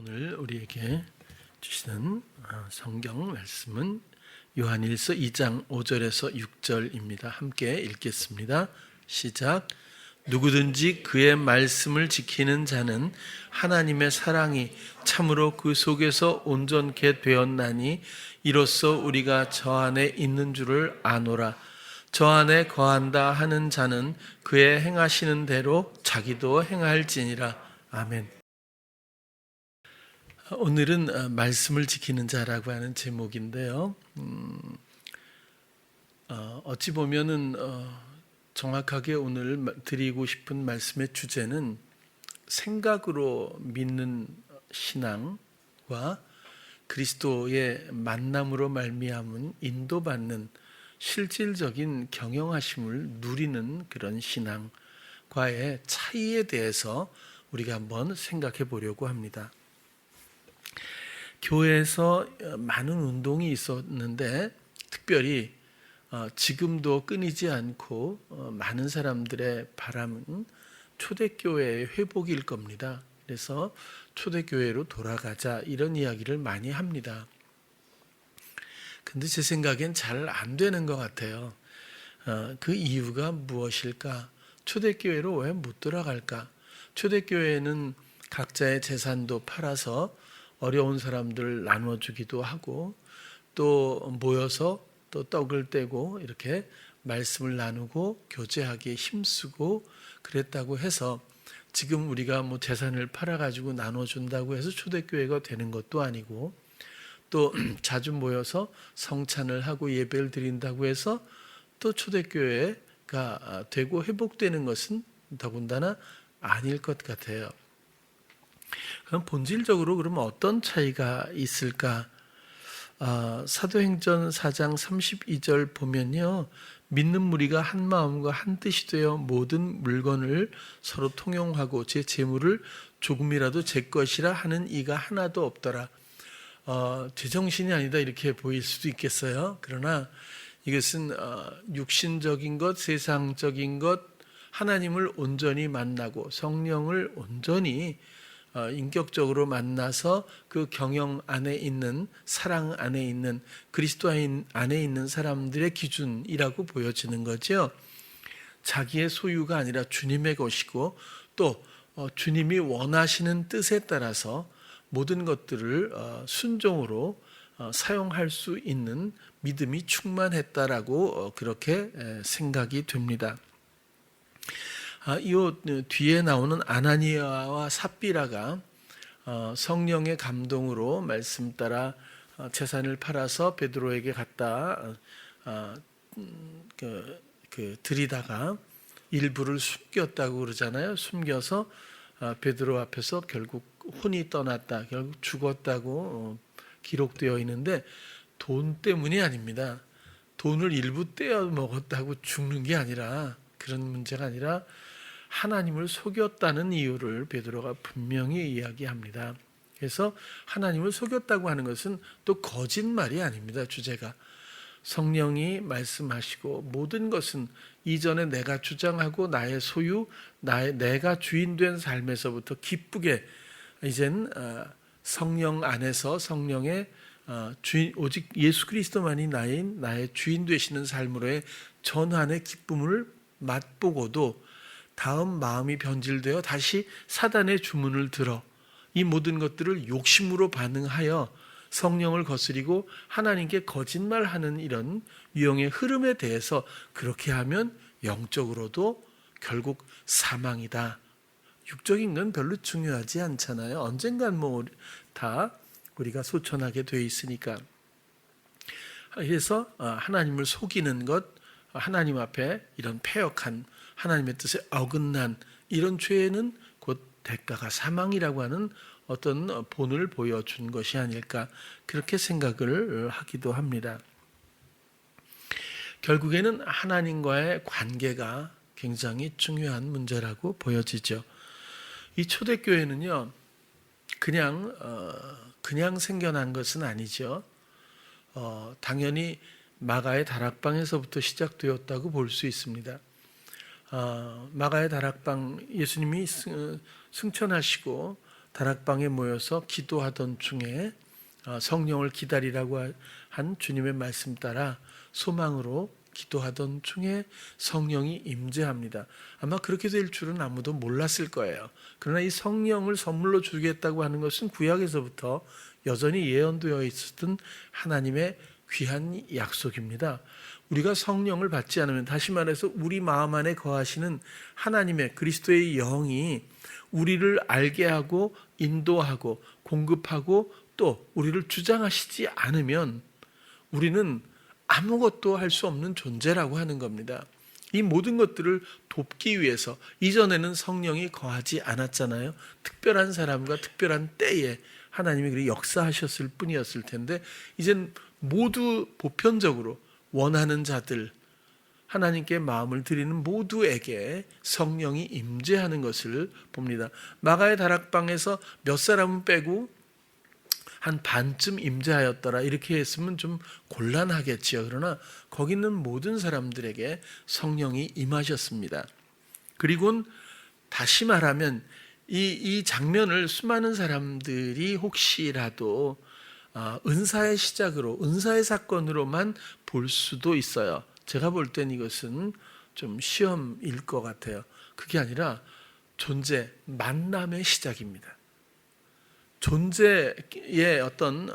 오늘 우리에게 주시는 성경 말씀은 요한일서 2장 5절에서 6절입니다. 함께 읽겠습니다. 시작. 누구든지 그의 말씀을 지키는 자는 하나님의 사랑이 참으로 그 속에서 온전케 되었나니 이로써 우리가 저 안에 있는 줄을 아노라. 저 안에 거한다 하는 자는 그의 행하시는 대로 자기도 행할지니라. 아멘. 오늘은 말씀을 지키는 자라고 하는 제목인데요. 어찌 보면은 정확하게 오늘 드리고 싶은 말씀의 주제는 생각으로 믿는 신앙과 그리스도의 만남으로 말미암은 인도받는 실질적인 경영하심을 누리는 그런 신앙과의 차이에 대해서 우리가 한번 생각해 보려고 합니다. 교회에서 많은 운동이 있었는데 특별히 지금도 끊이지 않고 많은 사람들의 바람은 초대교회의 회복일 겁니다. 그래서 초대교회로 돌아가자 이런 이야기를 많이 합니다. 근데 제 생각엔 잘 안 되는 것 같아요. 그 이유가 무엇일까? 초대교회로 왜 못 돌아갈까? 초대교회는 각자의 재산도 팔아서 어려운 사람들 나눠주기도 하고 또 모여서 또 떡을 떼고 이렇게 말씀을 나누고 교제하기에 힘쓰고 그랬다고 해서 지금 우리가 뭐 재산을 팔아가지고 나눠준다고 해서 초대교회가 되는 것도 아니고 또 자주 모여서 성찬을 하고 예배를 드린다고 해서 또 초대교회가 되고 회복되는 것은 더군다나 아닐 것 같아요. 그럼 본질적으로 그러면 어떤 차이가 있을까? 사도행전 4장 32절 보면요. 믿는 무리가 한 마음과 한 뜻이 되어 모든 물건을 서로 통용하고 제 재물을 조금이라도 제 것이라 하는 이가 하나도 없더라. 제정신이 아니다 이렇게 보일 수도 있겠어요. 그러나 이것은 육신적인 것, 세상적인 것, 하나님을 온전히 만나고 성령을 온전히 인격적으로 만나서 그 경영 안에 있는 사랑 안에 있는 그리스도 안에 있는 사람들의 기준이라고 보여지는 거죠. 자기의 소유가 아니라 주님의 것이고 또 주님이 원하시는 뜻에 따라서 모든 것들을 순종으로 사용할 수 있는 믿음이 충만했다라고 그렇게 생각이 됩니다. 이 뒤에 나오는 아나니아와 삽비라가 성령의 감동으로 말씀 따라 재산을 팔아서 베드로에게 갖다 드리다가 일부를 숨겼다고 그러잖아요. 숨겨서 베드로 앞에서 결국 혼이 떠났다, 결국 죽었다고 기록되어 있는데 돈 때문이 아닙니다. 돈을 일부 떼어 먹었다고 죽는 게 아니라 그런 문제가 아니라 하나님을 속였다는 이유를 베드로가 분명히 이야기합니다. 그래서 하나님을 속였다고 하는 것은 또 거짓말이 아닙니다. 주제가 성령이 말씀하시고 모든 것은 이전에 내가 주장하고 나의 소유, 내가 주인된 삶에서부터 기쁘게 이젠 성령 안에서 성령의 주인, 오직 예수 그리스도만이 나의 주인 되시는 삶으로의 전환의 기쁨을 맛보고도 다음 마음이 변질되어 다시 사단의 주문을 들어 이 모든 것들을 욕심으로 반응하여 성령을 거스리고 하나님께 거짓말하는 이런 유형의 흐름에 대해서 그렇게 하면 영적으로도 결국 사망이다. 육적인 건 별로 중요하지 않잖아요. 언젠간 다 우리가 소천하게 돼 있으니까. 그래서 하나님을 속이는 것, 하나님 앞에 이런 패역한 하나님의 뜻에 어긋난 이런 죄는 곧 대가가 사망이라고 하는 어떤 본을 보여준 것이 아닐까 그렇게 생각을 하기도 합니다. 결국에는 하나님과의 관계가 굉장히 중요한 문제라고 보여지죠. 이 초대교회는요, 그냥 생겨난 것은 아니죠. 당연히 마가의 다락방에서부터 시작되었다고 볼 수 있습니다. 마가의 다락방 예수님이 승천하시고 다락방에 모여서 기도하던 중에 성령을 기다리라고 한 주님의 말씀 따라 소망으로 기도하던 중에 성령이 임재합니다. 아마 그렇게 될 줄은 아무도 몰랐을 거예요. 그러나 이 성령을 선물로 주겠다고 하는 것은 구약에서부터 여전히 예언되어 있었던 하나님의 귀한 약속입니다. 우리가 성령을 받지 않으면, 다시 말해서 우리 마음 안에 거하시는 하나님의 그리스도의 영이 우리를 알게 하고 인도하고 공급하고 또 우리를 주장하시지 않으면 우리는 아무것도 할 수 없는 존재라고 하는 겁니다. 이 모든 것들을 돕기 위해서, 이전에는 성령이 거하지 않았잖아요. 특별한 사람과 특별한 때에 하나님이 그렇게 역사하셨을 뿐이었을 텐데, 이젠 모두 보편적으로 원하는 자들, 하나님께 마음을 드리는 모두에게 성령이 임재하는 것을 봅니다. 마가의 다락방에서 몇 사람은 빼고 한 반쯤 임재하였더라 이렇게 했으면 좀 곤란하겠지요. 그러나 거기 있는 모든 사람들에게 성령이 임하셨습니다. 그리고 다시 말하면 이 장면을 수많은 사람들이 혹시라도 은사의 시작으로, 은사의 사건으로만 볼 수도 있어요. 제가 볼 땐 이것은 좀 시험일 것 같아요. 그게 아니라 존재, 만남의 시작입니다. 존재의 어떤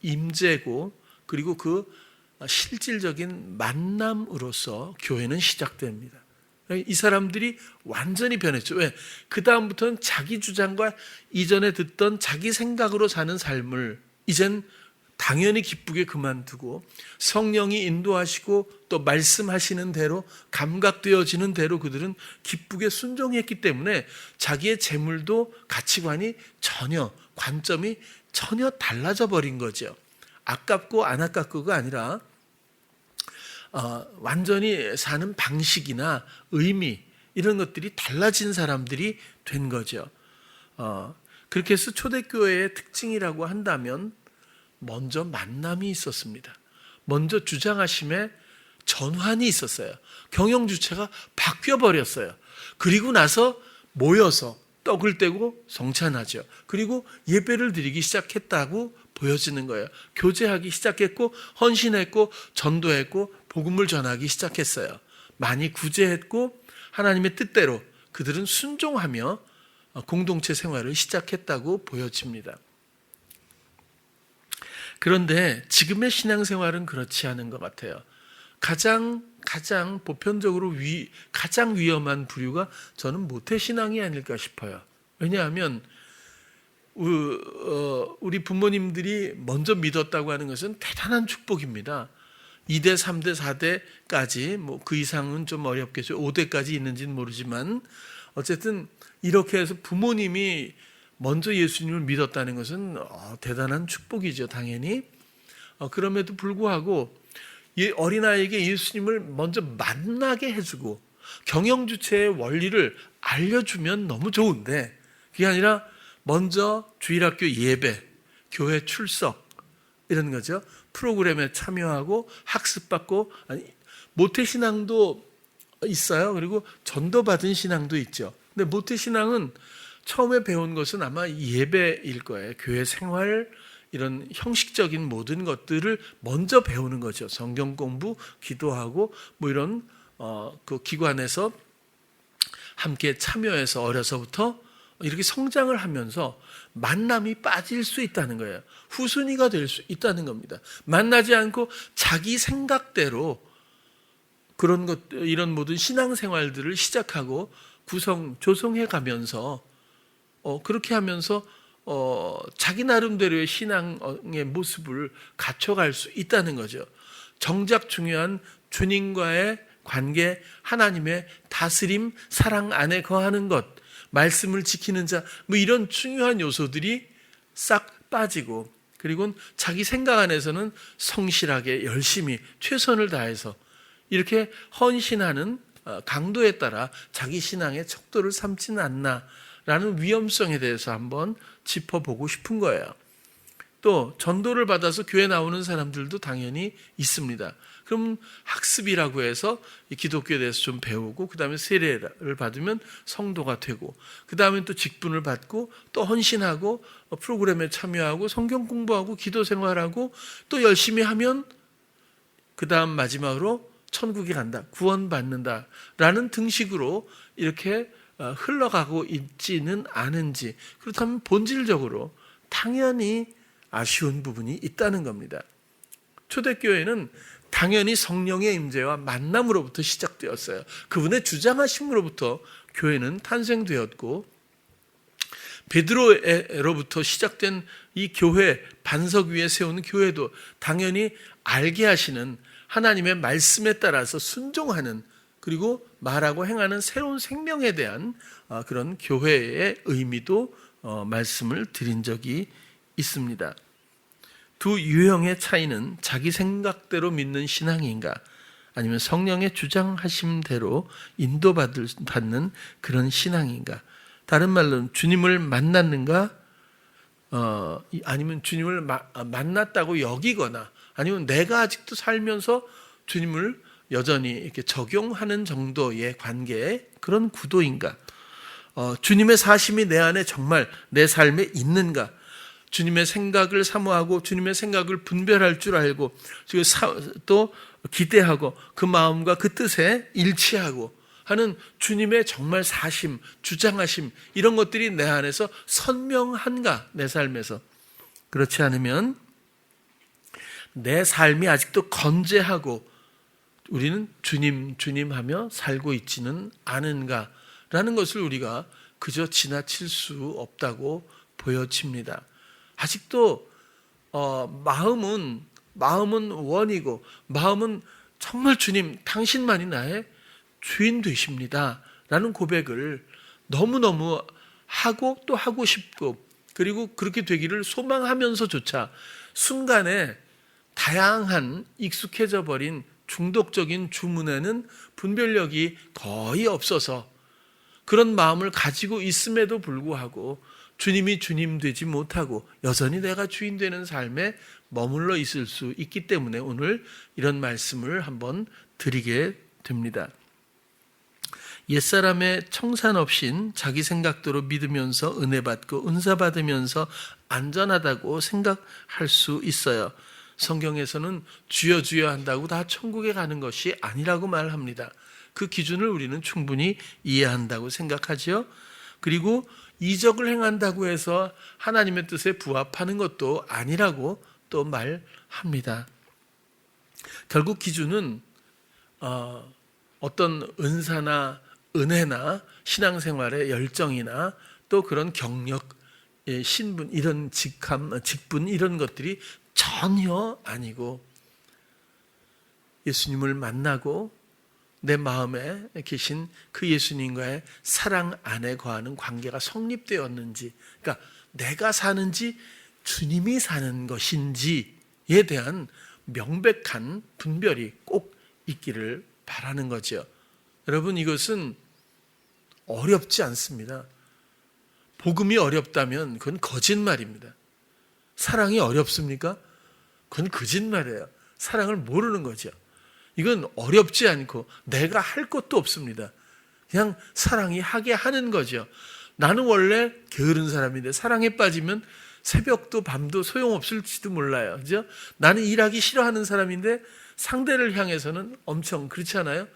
임재고, 그리고 그 실질적인 만남으로서 교회는 시작됩니다. 이 사람들이 완전히 변했죠. 왜? 그 다음부터는 자기 주장과 이전에 듣던 자기 생각으로 사는 삶을 이젠 당연히 기쁘게 그만두고 성령이 인도하시고 또 말씀하시는 대로, 감각되어지는 대로 그들은 기쁘게 순종했기 때문에 자기의 재물도 가치관이 관점이 전혀 달라져 버린 거죠. 아깝고 안 아깝고가 아니라 완전히 사는 방식이나 의미, 이런 것들이 달라진 사람들이 된 거죠. 그렇게 해서 초대교회의 특징이라고 한다면 먼저 만남이 있었습니다. 먼저 주장하심에 전환이 있었어요. 경영 주체가 바뀌어 버렸어요. 그리고 나서 모여서 떡을 떼고 성찬하죠. 그리고 예배를 드리기 시작했다고 보여지는 거예요. 교제하기 시작했고, 헌신했고, 전도했고, 복음을 전하기 시작했어요. 많이 구제했고, 하나님의 뜻대로 그들은 순종하며 공동체 생활을 시작했다고 보여집니다. 그런데 지금의 신앙생활은 그렇지 않은 것 같아요. 가장 보편적으로 가장 위험한 부류가 저는 모태신앙이 아닐까 싶어요. 왜냐하면 우리 부모님들이 먼저 믿었다고 하는 것은 대단한 축복입니다. 2대, 3대, 4대까지, 그 이상은 좀 어렵겠죠. 5대까지 있는지는 모르지만 어쨌든 이렇게 해서 부모님이 먼저 예수님을 믿었다는 것은 대단한 축복이죠, 당연히. 그럼에도 불구하고 어린아이에게 예수님을 먼저 만나게 해주고 경영주체의 원리를 알려주면 너무 좋은데, 그게 아니라 먼저 주일학교 예배, 교회 출석, 이런 거죠. 프로그램에 참여하고 학습받고, 모태신앙도 있어요. 그리고 전도받은 신앙도 있죠. 근데 모태신앙은 처음에 배운 것은 아마 예배일 거예요. 교회 생활, 이런 형식적인 모든 것들을 먼저 배우는 거죠. 성경 공부, 기도하고 이런 그 기관에서 함께 참여해서 어려서부터 이렇게 성장을 하면서 만남이 빠질 수 있다는 거예요. 후순위가 될 수 있다는 겁니다. 만나지 않고 자기 생각대로 이런 모든 신앙생활들을 시작하고 조성해 가면서 그렇게 하면서 자기 나름대로의 신앙의 모습을 갖춰갈 수 있다는 거죠. 정작 중요한 주님과의 관계, 하나님의 다스림, 사랑 안에 거하는 것, 말씀을 지키는 자, 이런 중요한 요소들이 싹 빠지고, 그리고 자기 생각 안에서는 성실하게 열심히 최선을 다해서 이렇게 헌신하는 강도에 따라 자기 신앙의 척도를 삼지는 않나라는 위험성에 대해서 한번 짚어보고 싶은 거예요. 또 전도를 받아서 교회 나오는 사람들도 당연히 있습니다. 그럼 학습이라고 해서 기독교에 대해서 좀 배우고 그 다음에 세례를 받으면 성도가 되고 그 다음에 또 직분을 받고 또 헌신하고 프로그램에 참여하고 성경 공부하고 기도 생활하고 또 열심히 하면 그 다음 마지막으로 천국에 간다, 구원받는다 라는 등식으로 이렇게 흘러가고 있지는 않은지, 그렇다면 본질적으로 당연히 아쉬운 부분이 있다는 겁니다. 초대교회는 당연히 성령의 임재와 만남으로부터 시작되었어요. 그분의 주장하심으로부터 교회는 탄생되었고, 베드로로부터 시작된 이 교회, 반석 위에 세우는 교회도 당연히 알게 하시는 하나님의 말씀에 따라서 순종하는, 그리고 말하고 행하는 새로운 생명에 대한 그런 교회의 의미도 말씀을 드린 적이 있습니다. 두 유형의 차이는 자기 생각대로 믿는 신앙인가, 아니면 성령의 주장하심대로 인도받는 그런 신앙인가. 다른 말로는 주님을 만났는가, 아니면 주님을 만났다고 여기거나, 아니면 내가 아직도 살면서 주님을 여전히 이렇게 적용하는 정도의 관계의 그런 구도인가. 주님의 사심이 내 안에 정말 내 삶에 있는가. 주님의 생각을 사모하고 주님의 생각을 분별할 줄 알고 또 기대하고 그 마음과 그 뜻에 일치하고 하는 주님의 정말 사심, 주장하심, 이런 것들이 내 안에서 선명한가, 내 삶에서. 그렇지 않으면 내 삶이 아직도 건재하고 우리는 주님 하며 살고 있지는 않은가라는 것을 우리가 그저 지나칠 수 없다고 보여집니다. 아직도 마음은 원이고, 마음은 정말 주님 당신만이 나의 주인 되십니다 라는 고백을 너무너무 하고 또 하고 싶고, 그리고 그렇게 되기를 소망하면서조차 순간에 다양한 익숙해져 버린 중독적인 주문에는 분별력이 거의 없어서 그런 마음을 가지고 있음에도 불구하고 주님이 주님 되지 못하고 여전히 내가 주인 되는 삶에 머물러 있을 수 있기 때문에 오늘 이런 말씀을 한번 드리게 됩니다. 옛사람의 청산 없인 자기 생각대로 믿으면서 은혜 받고 은사 받으면서 안전하다고 생각할 수 있어요. 성경에서는 주여 주여 한다고 다 천국에 가는 것이 아니라고 말합니다. 그 기준을 우리는 충분히 이해한다고 생각하죠. 그리고 이적을 행한다고 해서 하나님의 뜻에 부합하는 것도 아니라고 또 말합니다. 결국 기준은 어떤 은사나 은혜나 신앙생활의 열정이나 또 그런 경력, 신분, 이런 직분 이런 것들이 전혀 아니고, 예수님을 만나고 내 마음에 계신 그 예수님과의 사랑 안에 거하는 관계가 성립되었는지, 그러니까 내가 사는지 주님이 사는 것인지에 대한 명백한 분별이 꼭 있기를 바라는 거죠. 여러분, 이것은 어렵지 않습니다. 복음이 어렵다면 그건 거짓말입니다. 사랑이 어렵습니까? 그건 거짓말이에요. 사랑을 모르는 거죠. 이건 어렵지 않고 내가 할 것도 없습니다. 그냥 사랑이 하게 하는 거죠. 나는 원래 게으른 사람인데 사랑에 빠지면 새벽도 밤도 소용없을지도 몰라요. 그죠? 나는 일하기 싫어하는 사람인데 상대를 향해서는 엄청, 그렇지 않아요?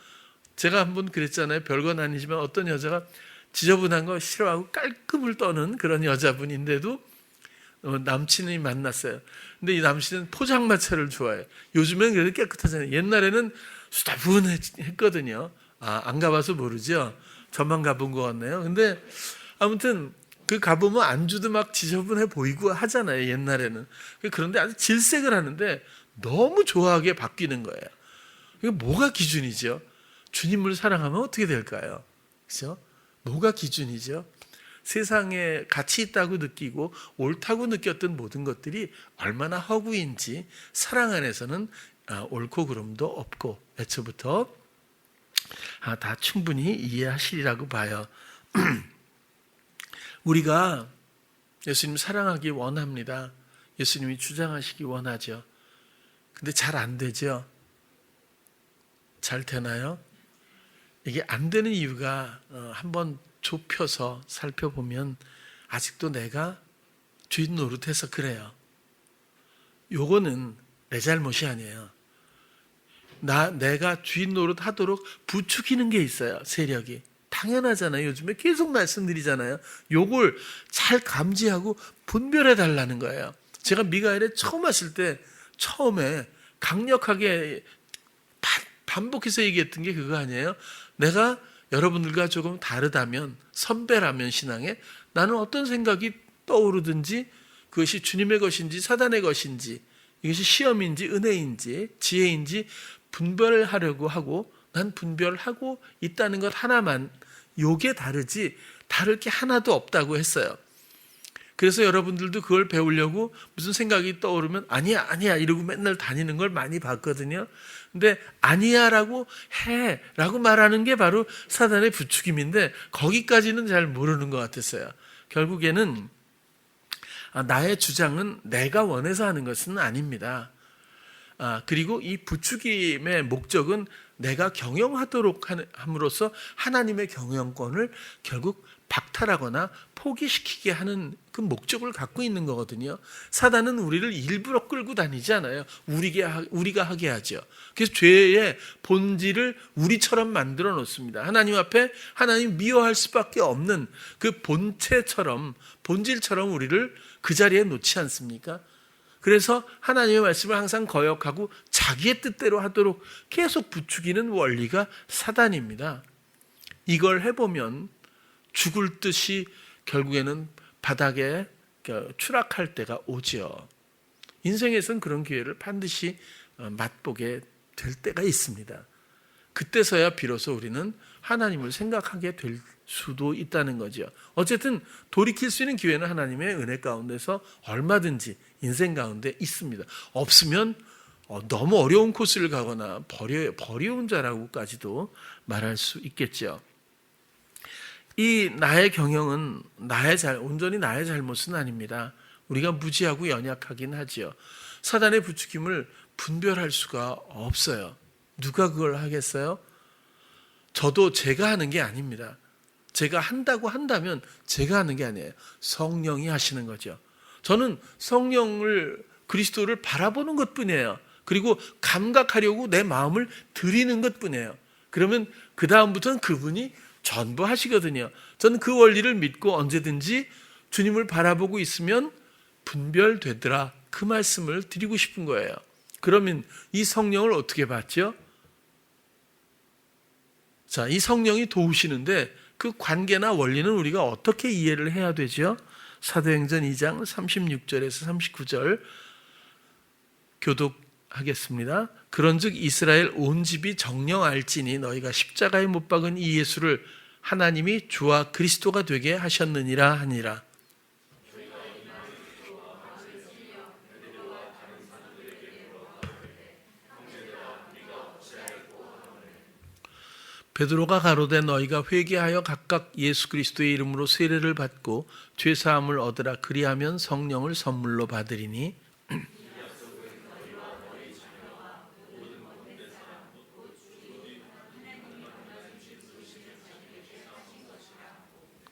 제가 한번 그랬잖아요. 별건 아니지만 어떤 여자가 지저분한 거 싫어하고 깔끔을 떠는 그런 여자분인데도 남친이 만났어요. 근데 이 남친은 포장마차를 좋아해요. 요즘엔 그래도 깨끗하잖아요. 옛날에는 수다분했거든요. 안 가봐서 모르죠. 저만 가본 것 같네요. 근데 아무튼 그 가보면 안주도 막 지저분해 보이고 하잖아요. 옛날에는. 그런데 아주 질색을 하는데 너무 좋아하게 바뀌는 거예요. 이게 뭐가 기준이죠? 주님을 사랑하면 어떻게 될까요? 그렇죠? 뭐가 기준이죠? 세상에 가치 있다고 느끼고 옳다고 느꼈던 모든 것들이 얼마나 허구인지 사랑 안에서는 옳고 그름도 없고 애초부터 다 충분히 이해하시리라고 봐요. 우리가 예수님 사랑하기 원합니다. 예수님이 주장하시기 원하죠. 근데 잘 안 되죠. 잘 되나요? 이게 안 되는 이유가 한번 좁혀서 살펴보면 아직도 내가 주인 노릇해서 그래요. 요거는 내 잘못이 아니에요. 내가 주인 노릇 하도록 부추기는 게 있어요. 세력이. 당연하잖아요. 요즘에 계속 말씀드리잖아요. 요걸 잘 감지하고 분별해 달라는 거예요. 제가 미가엘에 처음 왔을 때 처음에 강력하게 반복해서 얘기했던 게 그거 아니에요? 내가 여러분들과 조금 다르다면, 선배라면 신앙에 나는 어떤 생각이 떠오르든지 그것이 주님의 것인지 사단의 것인지, 이것이 시험인지 은혜인지 지혜인지 분별을 하려고 하고, 난 분별하고 있다는 것 하나만, 요게 다르지 다를 게 하나도 없다고 했어요. 그래서 여러분들도 그걸 배우려고 무슨 생각이 떠오르면 아니야 이러고 맨날 다니는 걸 많이 봤거든요. 근데 아니야 라고 해 라고 말하는 게 바로 사단의 부추김인데, 거기까지는 잘 모르는 것 같았어요. 결국에는 나의 주장은 내가 원해서 하는 것은 아닙니다. 그리고 이 부추김의 목적은 내가 경영하도록 함으로써 하나님의 경영권을 결국 박탈하거나 포기시키게 하는 그 목적을 갖고 있는 거거든요. 사단은 우리를 일부러 끌고 다니지 않아요. 우리가 하게 하죠. 그래서 죄의 본질을 우리처럼 만들어 놓습니다. 하나님 앞에 하나님 미워할 수밖에 없는 그 본질처럼 우리를 그 자리에 놓지 않습니까? 그래서 하나님의 말씀을 항상 거역하고 자기의 뜻대로 하도록 계속 부추기는 원리가 사단입니다. 이걸 해보면 죽을 듯이 결국에는 바닥에 추락할 때가 오죠. 인생에선 그런 기회를 반드시 맛보게 될 때가 있습니다. 그때서야 비로소 우리는 하나님을 생각하게 될 수도 있다는 거죠. 어쨌든 돌이킬 수 있는 기회는 하나님의 은혜 가운데서 얼마든지 인생 가운데 있습니다. 없으면 너무 어려운 코스를 가거나 버려온 자라고까지도 말할 수 있겠죠. 이 나의 경영은 온전히 나의 잘못은 아닙니다. 우리가 무지하고 연약하긴 하지요. 사단의 부추김을 분별할 수가 없어요. 누가 그걸 하겠어요? 저도 제가 하는 게 아닙니다. 제가 한다고 한다면 제가 하는 게 아니에요. 성령이 하시는 거죠. 저는 그리스도를 바라보는 것뿐이에요. 그리고 감각하려고 내 마음을 드리는 것뿐이에요. 그러면 그 다음부터는 그분이 전부 하시거든요. 저는 그 원리를 믿고 언제든지 주님을 바라보고 있으면 분별되더라, 그 말씀을 드리고 싶은 거예요. 그러면 이 성령을 어떻게 받죠? 자, 이 성령이 도우시는데 그 관계나 원리는 우리가 어떻게 이해를 해야 되죠? 사도행전 2장 36절에서 39절 교독하겠습니다. 그런즉 이스라엘 온 집이 정녕 알지니 너희가 십자가에 못 박은 이 예수를 하나님이 주와 그리스도가 되게 하셨느니라 하니라. 베드로가 가로되 너희가 회개하여 각각 예수 그리스도의 이름으로 세례를 받고 죄 사함을 얻으라. 그리하면 성령을 선물로 받으리니.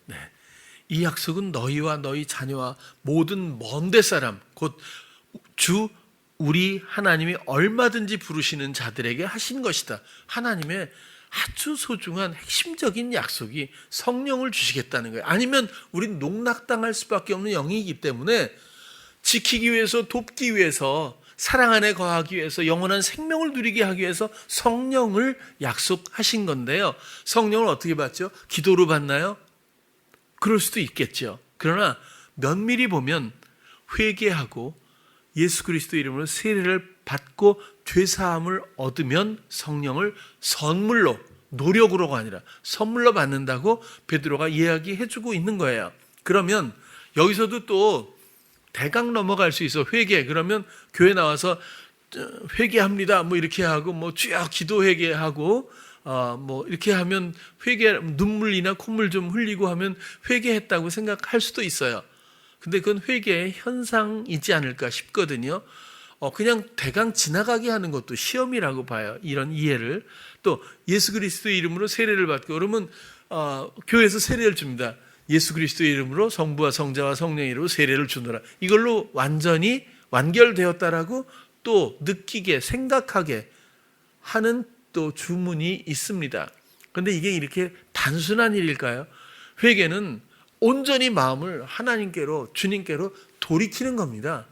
네, 이 약속은 너희와 너희 자녀와 모든 먼데 사람, 곧 주 우리 하나님이 얼마든지 부르시는 자들에게 하신 것이다. 하나님의 아주 소중한 핵심적인 약속이 성령을 주시겠다는 거예요. 아니면 우린 농락당할 수밖에 없는 영이기 때문에 지키기 위해서, 돕기 위해서, 사랑 안에 거하기 위해서, 영원한 생명을 누리게 하기 위해서 성령을 약속하신 건데요. 성령을 어떻게 받죠? 기도로 받나요? 그럴 수도 있겠죠. 그러나 면밀히 보면 회개하고 예수 그리스도 이름으로 세례를 받고 죄사함을 얻으면 성령을 선물로, 노력으로가 아니라 선물로 받는다고 베드로가 이야기해주고 있는 거예요. 그러면 여기서도 또 대강 넘어갈 수 있어. 회개. 그러면 교회 나와서 회개합니다. 뭐 이렇게 하고 쭉 기도 회개하고 이렇게 하면 눈물이나 콧물 좀 흘리고 하면 회개했다고 생각할 수도 있어요. 근데 그건 회개의 현상이지 않을까 싶거든요. 그냥 대강 지나가게 하는 것도 시험이라고 봐요. 이런 이해를. 또 예수 그리스도의 이름으로 세례를 받고 그러면 교회에서 세례를 줍니다. 예수 그리스도의 이름으로 성부와 성자와 성령의 이름으로 세례를 주노라. 이걸로 완전히 완결되었다라고 또 느끼게 생각하게 하는 또 주문이 있습니다. 그런데 이게 이렇게 단순한 일일까요? 회개는 온전히 마음을 하나님께로 주님께로 돌이키는 겁니다.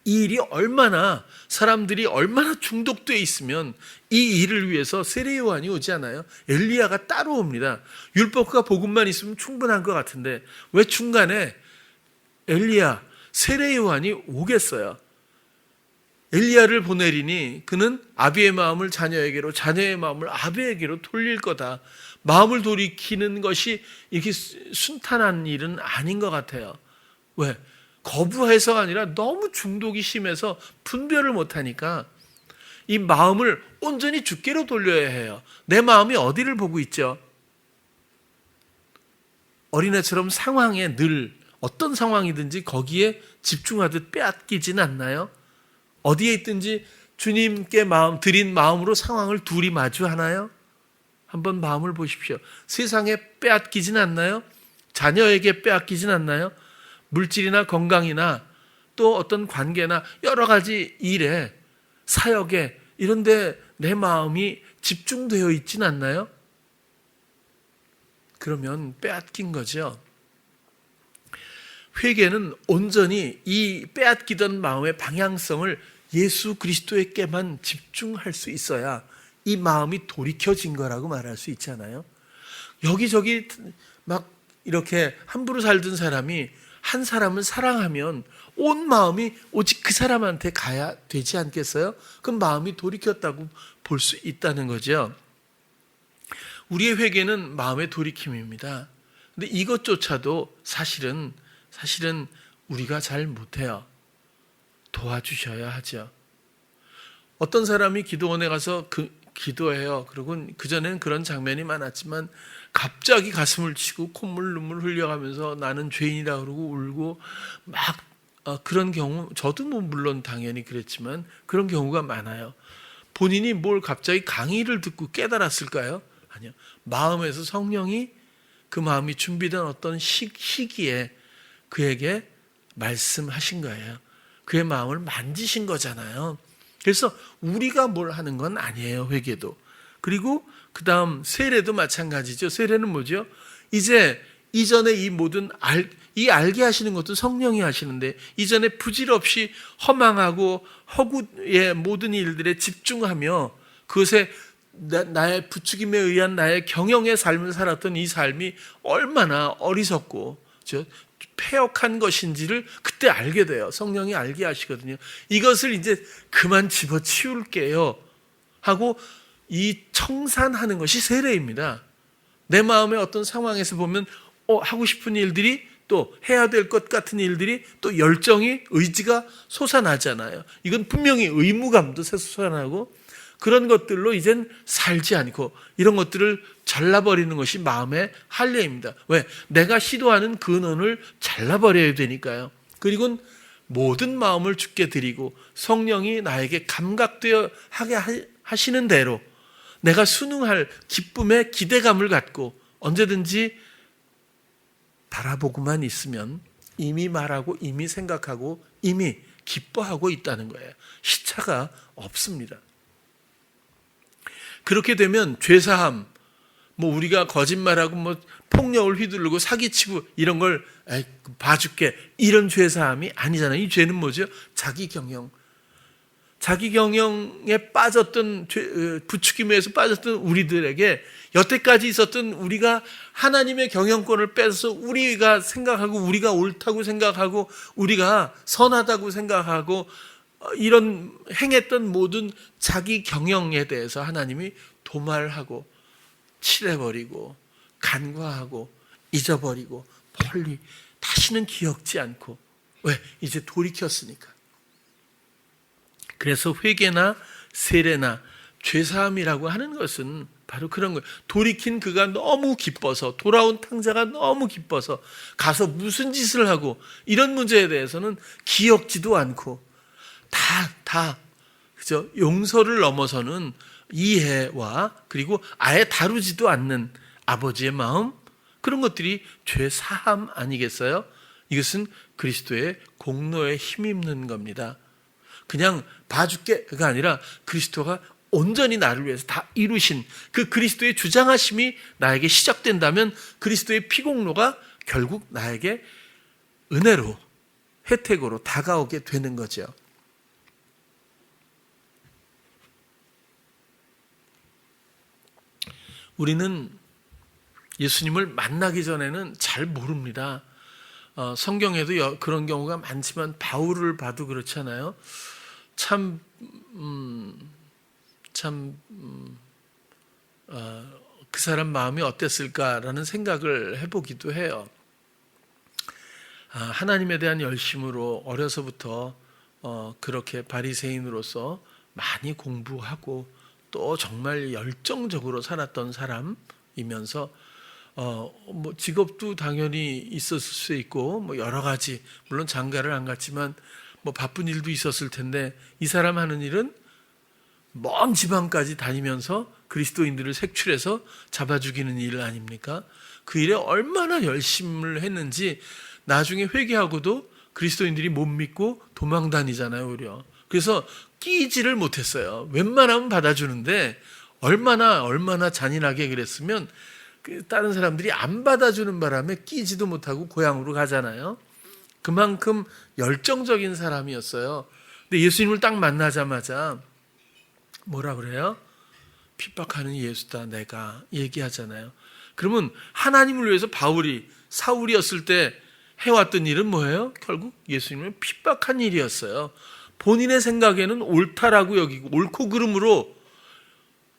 이 일이 얼마나 사람들이 얼마나 중독되어 있으면 이 일을 위해서 세례 요한이 오지 않아요? 엘리야가 따로 옵니다. 율법과 복음만 있으면 충분한 것 같은데 왜 중간에 엘리야, 세례 요한이 오겠어요? 엘리야를 보내리니 그는 아비의 마음을 자녀에게로 자녀의 마음을 아비에게로 돌릴 거다. 마음을 돌이키는 것이 이렇게 순탄한 일은 아닌 것 같아요. 왜? 거부해서가 아니라 너무 중독이 심해서 분별을 못하니까 이 마음을 온전히 주께로 돌려야 해요. 내 마음이 어디를 보고 있죠? 어린애처럼 상황에 늘 어떤 상황이든지 거기에 집중하듯 빼앗기진 않나요? 어디에 있든지 주님께 마음 드린 마음으로 상황을 둘이 마주하나요? 한번 마음을 보십시오. 세상에 빼앗기진 않나요? 자녀에게 빼앗기진 않나요? 물질이나 건강이나 또 어떤 관계나 여러 가지 일에 사역에 이런 데 내 마음이 집중되어 있진 않나요? 그러면 빼앗긴 거죠. 회개는 온전히 이 빼앗기던 마음의 방향성을 예수 그리스도에게만 집중할 수 있어야 이 마음이 돌이켜진 거라고 말할 수 있잖아요. 여기저기 막 이렇게 함부로 살던 사람이 한 사람을 사랑하면 온 마음이 오직 그 사람한테 가야 되지 않겠어요? 그럼 마음이 돌이켰다고 볼 수 있다는 거죠. 우리의 회개는 마음의 돌이킴입니다. 근데 이것조차도 사실은 우리가 잘 못해요. 도와주셔야 하죠. 어떤 사람이 기도원에 가서 기도해요. 그리고 그전에는 그런 장면이 많았지만 갑자기 가슴을 치고 콧물 눈물 흘려가면서 나는 죄인이라 그러고 울고 막 그런 경우, 저도 뭐 물론 당연히 그랬지만 그런 경우가 많아요. 본인이 뭘 갑자기 강의를 듣고 깨달았을까요? 아니요. 마음에서 성령이 그 마음이 준비된 어떤 시기에 그에게 말씀하신 거예요. 그의 마음을 만지신 거잖아요. 그래서 우리가 뭘 하는 건 아니에요, 회개도. 그리고 그 다음 세례도 마찬가지죠. 세례는 뭐죠? 이제 이전에 이 모든 알게 하시는 것도 성령이 하시는데 이전에 부질없이 허망하고 허구의 모든 일들에 집중하며 그것에 나의 부추김에 의한 나의 경영의 삶을 살았던 이 삶이 얼마나 어리석고 패역한 것인지를 그때 알게 돼요. 성령이 알게 하시거든요. 이것을 이제 그만 집어치울게요 하고 이 청산하는 것이 세례입니다. 내 마음의 어떤 상황에서 보면 하고 싶은 일들이 또 해야 될 것 같은 일들이 또 열정이 의지가 솟아나잖아요. 이건 분명히 의무감도 솟아나고 그런 것들로 이젠 살지 않고 이런 것들을 잘라버리는 것이 마음의 할례입니다. 왜? 내가 시도하는 근원을 잘라버려야 되니까요. 그리고 모든 마음을 주께 드리고 성령이 나에게 감각되어 하게 하시는 대로 내가 순응할 기쁨의 기대감을 갖고 언제든지 바라보고만 있으면 이미 말하고 이미 생각하고 이미 기뻐하고 있다는 거예요. 시차가 없습니다. 그렇게 되면 죄사함, 우리가 거짓말하고 폭력을 휘두르고 사기치고 이런 걸 봐줄게 이런 죄사함이 아니잖아요. 이 죄는 뭐죠? 자기 경영에 빠졌던 부추김에서 빠졌던 우리들에게 여태까지 있었던 우리가 하나님의 경영권을 뺏어서 우리가 생각하고 우리가 옳다고 생각하고 우리가 선하다고 생각하고 이런 행했던 모든 자기 경영에 대해서 하나님이 도말하고 칠해버리고 간과하고 잊어버리고 멀리 다시는 기억지 않고 왜? 이제 돌이켰으니까. 그래서 회개나 세례나 죄사함이라고 하는 것은 바로 그런 거예요. 돌이킨 그가 너무 기뻐서, 돌아온 탕자가 너무 기뻐서 가서 무슨 짓을 하고, 이런 문제에 대해서는 기억지도 않고 그죠? 용서를 넘어서는 이해와 그리고 아예 다루지도 않는 아버지의 마음, 그런 것들이 죄 사함 아니겠어요? 이것은 그리스도의 공로에 힘입는 겁니다. 그냥 봐줄게가 아니라 그리스도가 온전히 나를 위해서 다 이루신 그 그리스도의 주장하심이 나에게 시작된다면 그리스도의 피공로가 결국 나에게 은혜로, 혜택으로 다가오게 되는 거죠. 우리는 예수님을 만나기 전에는 잘 모릅니다. 성경에도 그런 경우가 많지만 바울을 봐도 그렇잖아요. 그 사람 마음이 어땠을까라는 생각을 해보기도 해요. 하나님에 대한 열심으로 어려서부터 그렇게 바리새인으로서 많이 공부하고 또 정말 열정적으로 살았던 사람이면서 뭐 직업도 당연히 있었을 수 있고 뭐 여러 가지, 물론 장가를 안 갔지만 뭐 바쁜 일도 있었을 텐데, 이 사람 하는 일은 먼 지방까지 다니면서 그리스도인들을 색출해서 잡아 죽이는 일 아닙니까? 그 일에 얼마나 열심을 했는지 나중에 회개하고도 그리스도인들이 못 믿고 도망 다니잖아요, 오히려. 그래서 끼지를 못했어요. 웬만하면 받아주는데 얼마나 잔인하게 그랬으면 다른 사람들이 안 받아주는 바람에 끼지도 못하고 고향으로 가잖아요. 그만큼 열정적인 사람이었어요. 근데 예수님을 딱 만나자마자 뭐라 그래요? 핍박하는 예수다 내가, 얘기하잖아요. 그러면 하나님을 위해서 바울이, 사울이었을 때 해왔던 일은 뭐예요? 결국 예수님을 핍박한 일이었어요. 본인의 생각에는 옳다라고 여기고 옳고 그름으로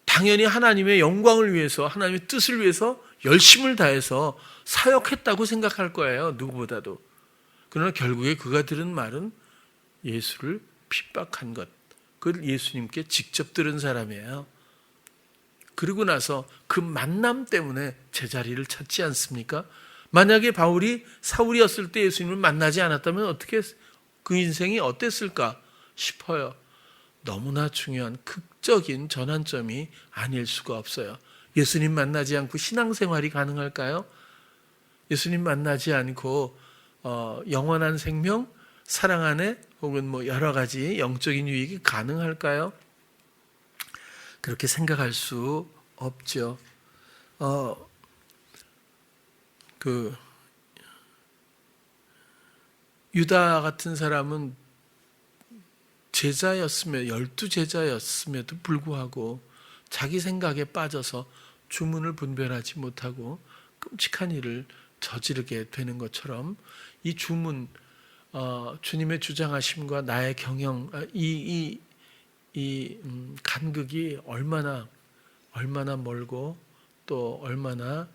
당연히 하나님의 영광을 위해서, 하나님의 뜻을 위해서 열심을 다해서 사역했다고 생각할 거예요, 누구보다도. 그러나 결국에 그가 들은 말은 예수를 핍박한 것, 그걸 예수님께 직접 들은 사람이에요. 그리고 나서 그 만남 때문에 제자리를 찾지 않습니까? 만약에 바울이 사울이었을 때 예수님을 만나지 않았다면 어떻게 그 인생이 어땠을까 싶어요. 너무나 중요한 극적인 전환점이 아닐 수가 없어요. 예수님 만나지 않고 신앙생활이 가능할까요? 예수님 만나지 않고 영원한 생명, 사랑 안에 혹은 뭐 여러 가지 영적인 유익이 가능할까요? 그렇게 생각할 수 없죠. 유다 같은 사람은 제자였으며 12제자였음에도 불구하고 자기 생각에 빠져서 주문을 분별하지 못하고 끔찍한 일을 저지르게 되는 것처럼 이 주문, 주님의 주장하심과 나의 경영, 이 간극이 얼마나 멀고 또 얼마나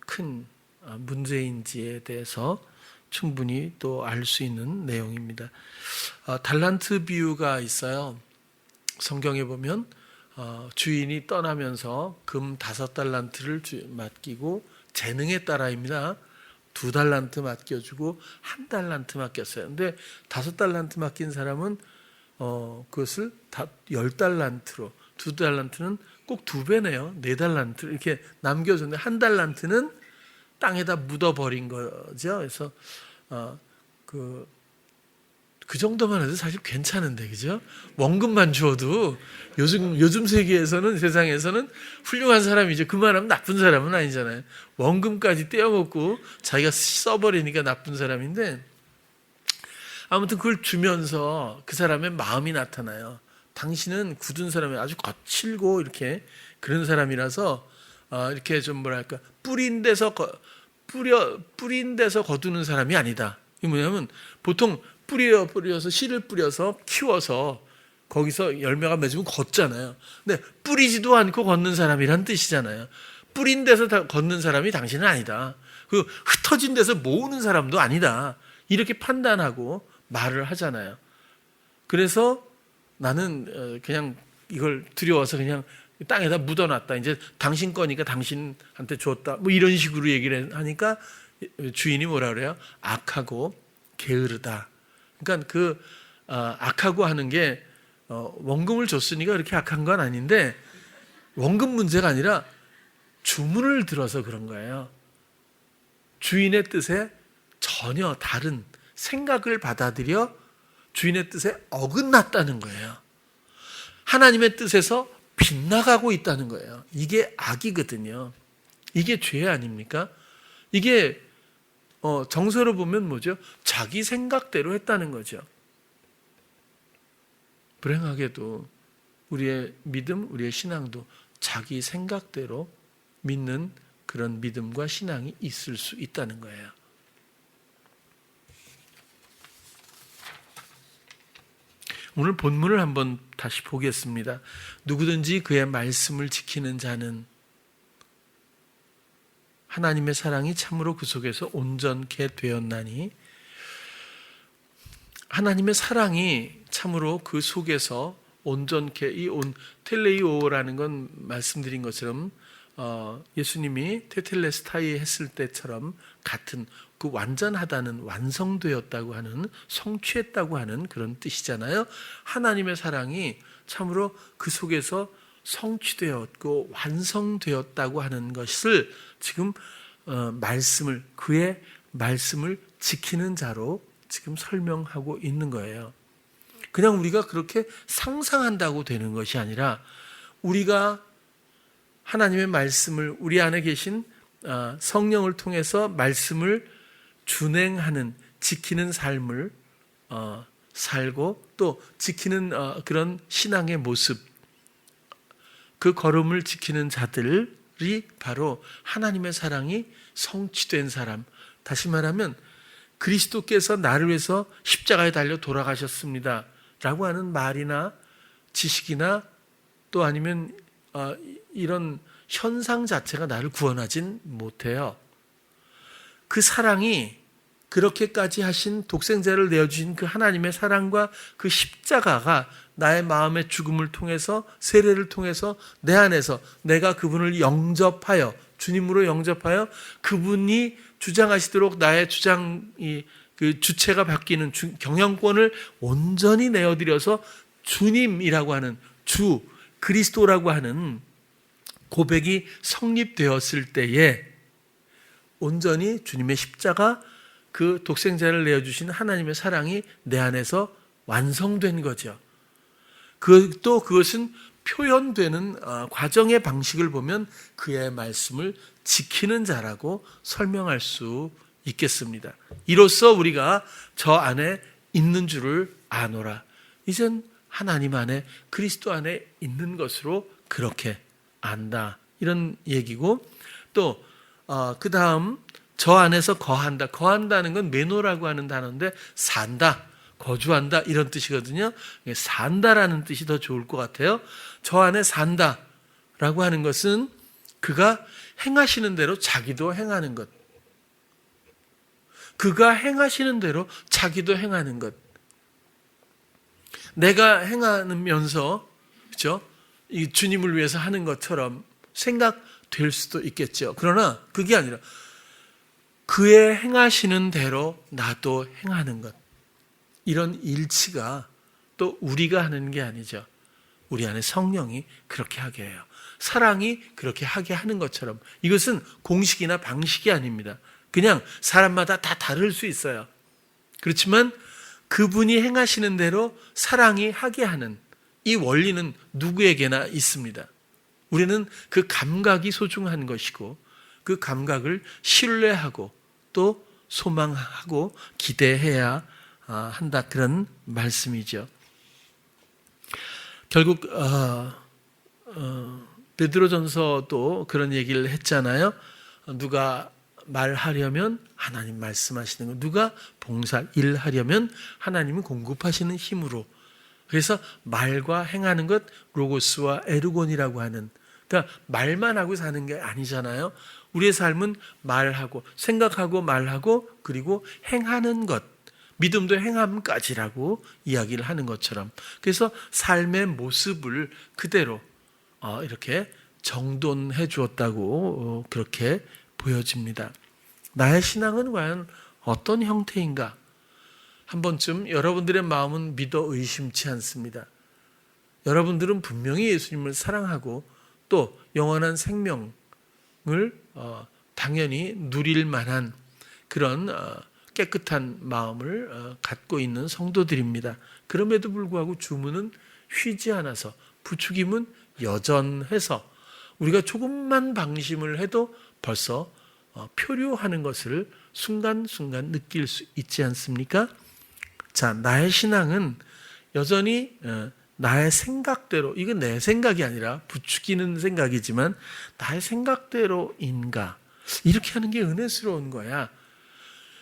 큰 문제인지에 대해서 충분히 또 알 수 있는 내용입니다. 달란트 비유가 있어요. 성경에 보면 주인이 떠나면서 금 5달란트를 맡기고 재능에 따라입니다. 2달란트 맡겨주고 1달란트 맡겼어요. 근데 5달란트 맡긴 사람은 그것을 다 10달란트로, 2달란트는 꼭 2배네요. 4달란트 이렇게 남겨줬는데 1달란트는 땅에다 묻어버린 거죠. 그래서 그 정도만 해도 사실 괜찮은데, 그죠? 원금만 주어도 요즘 세상에서는 훌륭한 사람이죠. 그만하면 나쁜 사람은 아니잖아요. 원금까지 떼어먹고 자기가 써버리니까 나쁜 사람인데, 아무튼 그걸 주면서 그 사람의 마음이 나타나요. 당신은 굳은 사람이 아주 거칠고 이렇게 그런 사람이라서 이렇게 좀 뭐랄까 뿌린 데서 거두는 사람이 아니다. 이게 뭐냐면 보통 뿌려서 씨를 뿌려서 키워서 거기서 열매가 맺으면 걷잖아요. 근데 뿌리지도 않고 걷는 사람이란 뜻이잖아요. 뿌린 데서 걷는 사람이 당신은 아니다. 그 흩어진 데서 모으는 사람도 아니다. 이렇게 판단하고 말을 하잖아요. 그래서 나는 그냥 이걸 두려워서 그냥 땅에다 묻어놨다. 이제 당신 거니까 당신한테 줬다. 뭐 이런 식으로 얘기를 하니까 주인이 뭐라 그래요? 악하고 게으르다. 그러니까 악하고 하는 게 원금을 줬으니까 그렇게 악한 건 아닌데 원금 문제가 아니라 주문을 들어서 그런 거예요. 주인의 뜻에 전혀 다른 생각을 받아들여 주인의 뜻에 어긋났다는 거예요. 하나님의 뜻에서 빗나가고 있다는 거예요. 이게 악이거든요. 이게 죄 아닙니까? 이게 정서로 보면 뭐죠? 자기 생각대로 했다는 거죠. 불행하게도 우리의 믿음, 우리의 신앙도 자기 생각대로 믿는 그런 믿음과 신앙이 있을 수 있다는 거예요. 오늘 본문을 한번 다시 보겠습니다. 누구든지 그의 말씀을 지키는 자는 하나님의 사랑이 참으로 그 속에서 온전케 되었나니, 하나님의 사랑이 참으로 그 속에서 온전케, 텔레이오라는 건 말씀드린 것처럼 예수님이 테텔레스타이 했을 때처럼 같은 그 완전하다는, 완성되었다고 하는, 성취했다고 하는 그런 뜻이잖아요. 하나님의 사랑이 참으로 그 속에서 성취되었고 완성되었다고 하는 것을 지금 그의 말씀을 지키는 자로 지금 설명하고 있는 거예요. 그냥 우리가 그렇게 상상한다고 되는 것이 아니라 우리가 하나님의 말씀을, 우리 안에 계신 성령을 통해서 말씀을 준행하는, 지키는 삶을 살고 또 지키는 그런 신앙의 모습, 그 걸음을 지키는 자들이 바로 하나님의 사랑이 성취된 사람. 다시 말하면 그리스도께서 나를 위해서 십자가에 달려 돌아가셨습니다 라고 하는 말이나 지식이나 또 아니면 이런 현상 자체가 나를 구원하진 못해요. 그 사랑이, 그렇게까지 하신, 독생자를 내어주신 그 하나님의 사랑과 그 십자가가 나의 마음의 죽음을 통해서, 세례를 통해서 내 안에서 내가 그분을 영접하여, 주님으로 영접하여 그분이 주장하시도록 나의 주장이, 그 주체가 바뀌는 경영권을 온전히 내어드려서 주님이라고 하는, 주 그리스도라고 하는 고백이 성립되었을 때에 온전히 주님의 십자가, 그 독생자를 내어주신 하나님의 사랑이 내 안에서 완성된 거죠. 또 그것은 표현되는 과정의 방식을 보면 그의 말씀을 지키는 자라고 설명할 수 있겠습니다. 이로써 우리가 저 안에 있는 줄을 아노라. 이젠 하나님 안에, 그리스도 안에 있는 것으로 그렇게 안다. 이런 얘기고, 또 그 다음 저 안에서 거한다. 거한다는 건 메노라고 하는 단어인데 산다, 거주한다 이런 뜻이거든요. 산다라는 뜻이 더 좋을 것 같아요. 저 안에 산다라고 하는 것은 그가 행하시는 대로 자기도 행하는 것. 그가 행하시는 대로 자기도 행하는 것. 내가 행하면서, 그렇죠? 이 주님을 위해서 하는 것처럼 생각될 수도 있겠죠. 그러나 그게 아니라 그의 행하시는 대로 나도 행하는 것. 이런 일치가 또 우리가 하는 게 아니죠. 우리 안에 성령이 그렇게 하게 해요. 사랑이 그렇게 하게 하는 것처럼. 이것은 공식이나 방식이 아닙니다. 그냥 사람마다 다 다를 수 있어요. 그렇지만 그분이 행하시는 대로 사랑이 하게 하는 이 원리는 누구에게나 있습니다. 우리는 그 감각이 소중한 것이고 그 감각을 신뢰하고 또 소망하고 기대해야 한다, 그런 말씀이죠. 결국 베드로전서도 그런 얘기를 했잖아요. 누가 말하려면 하나님 말씀하시는 것, 누가 봉사 일하려면 하나님이 공급하시는 힘으로. 그래서 말과 행하는 것, 로고스와 에르곤이라고 하는, 그러니까 말만 하고 사는 게 아니잖아요. 우리의 삶은 말하고 생각하고 말하고 그리고 행하는 것, 믿음도 행함까지라고 이야기를 하는 것처럼, 그래서 삶의 모습을 그대로 이렇게 정돈해 주었다고 그렇게 보여집니다. 나의 신앙은 과연 어떤 형태인가? 한 번쯤 여러분들의 마음은 믿어 의심치 않습니다. 여러분들은 분명히 예수님을 사랑하고 또 영원한 생명을 당연히 누릴 만한 그런 깨끗한 마음을 갖고 있는 성도들입니다. 그럼에도 불구하고 주문은 쉬지 않아서 부추김은 여전해서 우리가 조금만 방심을 해도 벌써 표류하는 것을 순간순간 느낄 수 있지 않습니까? 자, 나의 신앙은 여전히 나의 생각대로, 이건 내 생각이 아니라 부추기는 생각이지만 나의 생각대로인가? 이렇게 하는 게 은혜스러운 거야.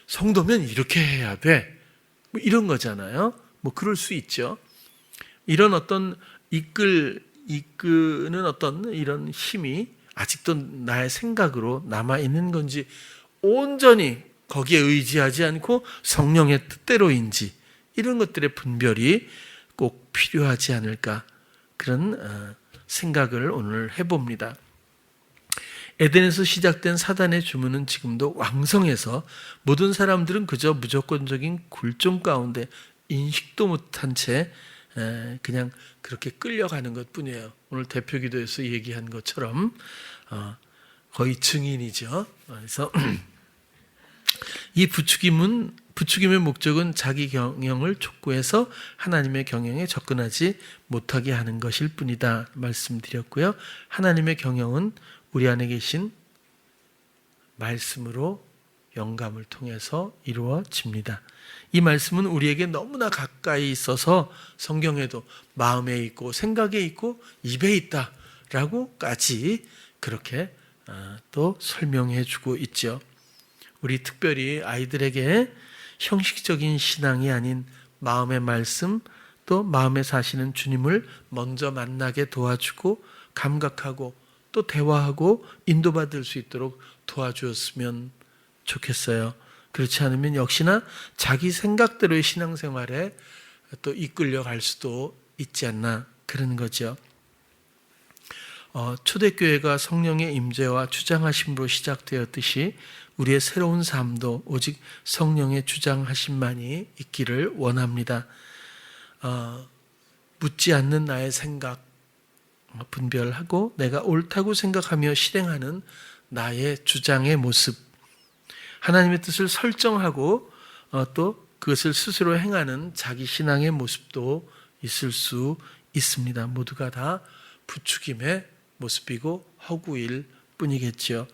성도면 이렇게 해야 돼. 뭐 이런 거잖아요. 뭐 그럴 수 있죠. 이런 어떤 이끄는 어떤 이런 힘이 아직도 나의 생각으로 남아 있는 건지 온전히 거기에 의지하지 않고 성령의 뜻대로인지 이런 것들의 분별이 꼭 필요하지 않을까 그런 생각을 오늘 해봅니다. 에덴에서 시작된 사단의 주문은 지금도 왕성해서 모든 사람들은 그저 무조건적인 굴종 가운데 인식도 못한 채 그냥 그렇게 끌려가는 것뿐이에요. 오늘 대표기도에서 얘기한 것처럼 거의 증인이죠. 그래서 이 부추김의 목적은 자기 경영을 촉구해서 하나님의 경영에 접근하지 못하게 하는 것일 뿐이다 말씀드렸고요. 하나님의 경영은 우리 안에 계신 말씀으로 영감을 통해서 이루어집니다. 이 말씀은 우리에게 너무나 가까이 있어서 성경에도 마음에 있고 생각에 있고 입에 있다라고까지 그렇게 또 설명해 주고 있죠. 우리 특별히 아이들에게 형식적인 신앙이 아닌 마음의 말씀 또 마음에 사시는 주님을 먼저 만나게 도와주고 감각하고 또 대화하고 인도받을 수 있도록 도와주었으면 좋겠어요. 그렇지 않으면 역시나 자기 생각대로의 신앙생활에 또 이끌려갈 수도 있지 않나 그런 거죠. 초대교회가 성령의 임재와 주장하심으로 시작되었듯이 우리의 새로운 삶도 오직 성령의 주장하심만이 있기를 원합니다. 묻지 않는 나의 생각 분별하고 내가 옳다고 생각하며 실행하는 나의 주장의 모습, 하나님의 뜻을 설정하고 또 그것을 스스로 행하는 자기 신앙의 모습도 있을 수 있습니다. 모두가 다 부추김의 모습이고 허구일 뿐이겠죠.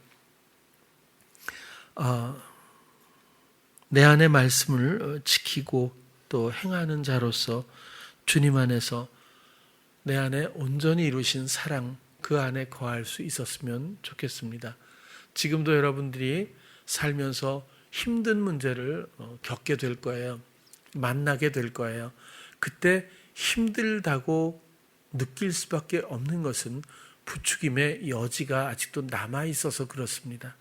내 안의 말씀을 지키고 또 행하는 자로서 주님 안에서 내 안에 온전히 이루신 사랑 그 안에 거할 수 있었으면 좋겠습니다. 지금도 여러분들이 살면서 힘든 문제를 겪게 될 거예요. 만나게 될 거예요. 그때 힘들다고 느낄 수밖에 없는 것은 부추김의 여지가 아직도 남아 있어서 그렇습니다.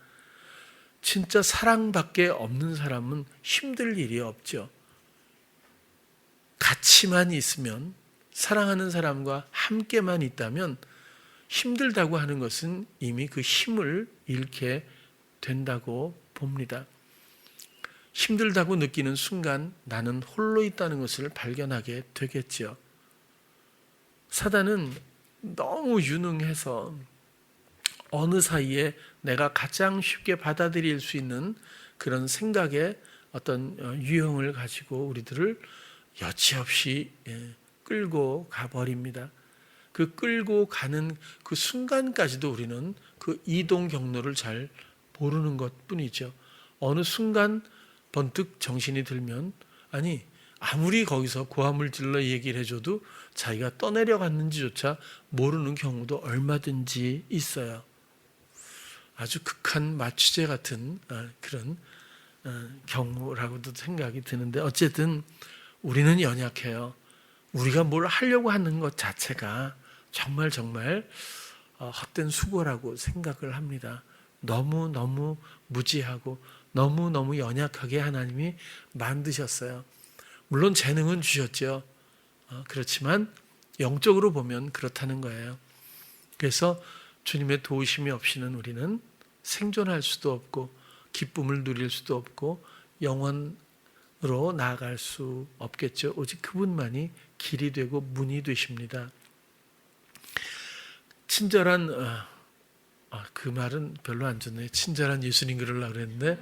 진짜 사랑밖에 없는 사람은 힘들 일이 없죠. 같이만 있으면 사랑하는 사람과 함께만 있다면 힘들다고 하는 것은 이미 그 힘을 잃게 된다고 봅니다. 힘들다고 느끼는 순간 나는 홀로 있다는 것을 발견하게 되겠죠. 사단은 너무 유능해서 어느 사이에 내가 가장 쉽게 받아들일 수 있는 그런 생각의 어떤 유형을 가지고 우리들을 여지없이 끌고 가버립니다. 그 끌고 가는 그 순간까지도 우리는 그 이동 경로를 잘 모르는 것뿐이죠. 어느 순간 번뜩 정신이 들면 아무리 거기서 고함을 질러 얘기를 해줘도 자기가 떠내려갔는지조차 모르는 경우도 얼마든지 있어요. 아주 극한 마취제 같은 그런 경우라고도 생각이 드는데 어쨌든 우리는 연약해요. 우리가 뭘 하려고 하는 것 자체가 정말 헛된 수고라고 생각을 합니다. 너무 무지하고 너무 연약하게 하나님이 만드셨어요. 물론 재능은 주셨죠. 그렇지만 영적으로 보면 그렇다는 거예요. 그래서 주님의 도우심이 없이는 우리는 생존할 수도 없고 기쁨을 누릴 수도 없고 영원으로 나아갈 수 없겠죠. 오직 그분만이 길이 되고 문이 되십니다. 친절한 그 말은 별로 안 좋네요. 친절한 예수님 그러려고 그랬는데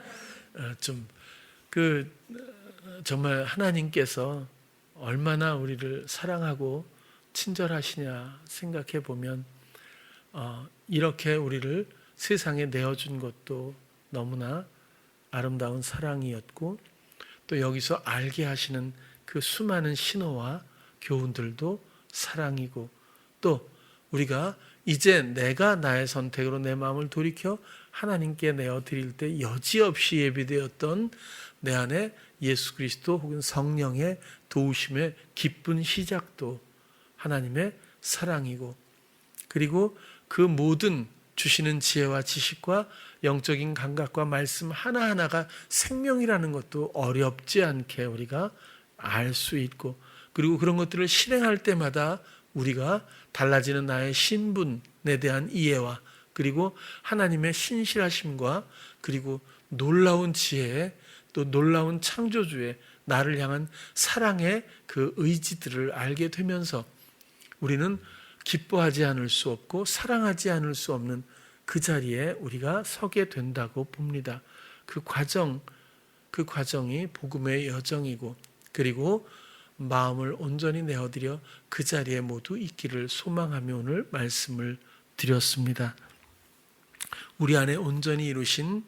정말 하나님께서 얼마나 우리를 사랑하고 친절하시냐 생각해 보면 이렇게 우리를 세상에 내어준 것도 너무나 아름다운 사랑이었고 또 여기서 알게 하시는 그 수많은 신호와 교훈들도 사랑이고 또 우리가 이제 내가 나의 선택으로 내 마음을 돌이켜 하나님께 내어드릴 때 여지없이 예비되었던 내 안에 예수 그리스도 혹은 성령의 도우심의 기쁜 시작도 하나님의 사랑이고 그리고 그 모든 주시는 지혜와 지식과 영적인 감각과 말씀 하나하나가 생명이라는 것도 어렵지 않게 우리가 알 수 있고 그리고 그런 것들을 실행할 때마다 우리가 달라지는 나의 신분에 대한 이해와 그리고 하나님의 신실하심과 그리고 놀라운 지혜에 또 놀라운 창조주의 나를 향한 사랑의 그 의지들을 알게 되면서 우리는 기뻐하지 않을 수 없고 사랑하지 않을 수 없는 그 자리에 우리가 서게 된다고 봅니다. 그 과정이 복음의 여정이고 그리고 마음을 온전히 내어드려 그 자리에 모두 있기를 소망하며 오늘 말씀을 드렸습니다. 우리 안에 온전히 이루신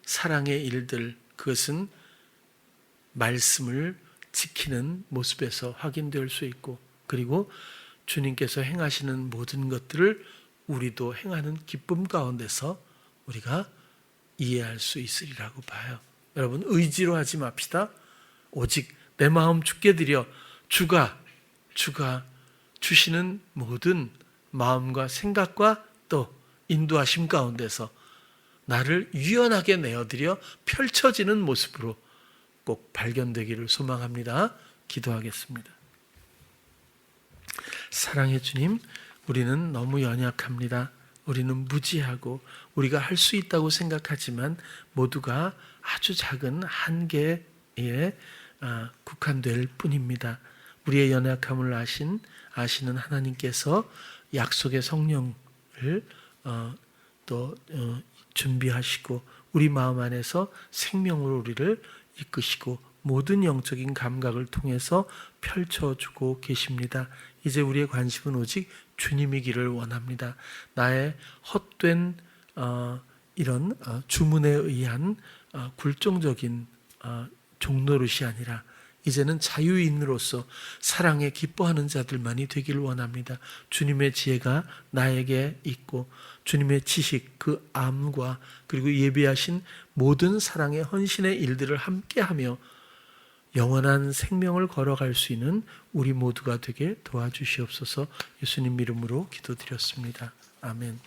사랑의 일들 그것은 말씀을 지키는 모습에서 확인될 수 있고 그리고 주님께서 행하시는 모든 것들을 우리도 행하는 기쁨 가운데서 우리가 이해할 수 있으리라고 봐요. 여러분 의지로 하지 맙시다. 오직 내 마음 주께 드려 주가 주시는 모든 마음과 생각과 또 인도하심 가운데서 나를 유연하게 내어드려 펼쳐지는 모습으로 꼭 발견되기를 소망합니다. 기도하겠습니다. 사랑의 주님, 우리는 너무 연약합니다. 우리는 무지하고 우리가 할 수 있다고 생각하지만 모두가 아주 작은 한계에 국한될 뿐입니다. 우리의 연약함을 아시는 하나님께서 약속의 성령을 준비하시고 우리 마음 안에서 생명으로 우리를 이끄시고 모든 영적인 감각을 통해서 펼쳐주고 계십니다. 이제 우리의 관심은 오직 주님이기를 원합니다. 나의 헛된 이런 주문에 의한 굴종적인 종노릇이 아니라 이제는 자유인으로서 사랑에 기뻐하는 자들만이 되기를 원합니다. 주님의 지혜가 나에게 있고 주님의 지식, 그 암과 그리고 예비하신 모든 사랑의 헌신의 일들을 함께하며 영원한 생명을 걸어갈 수 있는 우리 모두가 되게 도와주시옵소서. 예수님 이름으로 기도드렸습니다. 아멘.